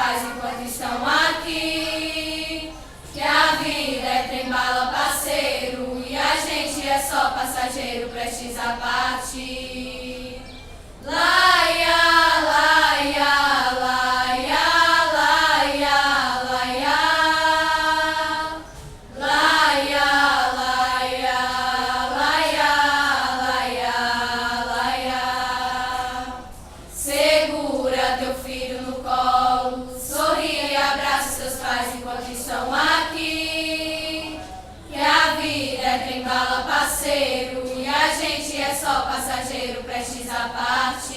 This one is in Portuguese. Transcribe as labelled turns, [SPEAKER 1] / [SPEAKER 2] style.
[SPEAKER 1] pais enquanto estão aqui. Que a vida é trem-bala, parceiro, e a gente é só passageiro, prestes a partir. Laia, laia, laia, laia, laia. Laia, laia, laia, laia, laia. Segura teu filho no colo, sorria e abraça seus pais enquanto estão aqui. Que a vida é trem-bala, parceiro, e a gente é só passageiro, prestes a partir.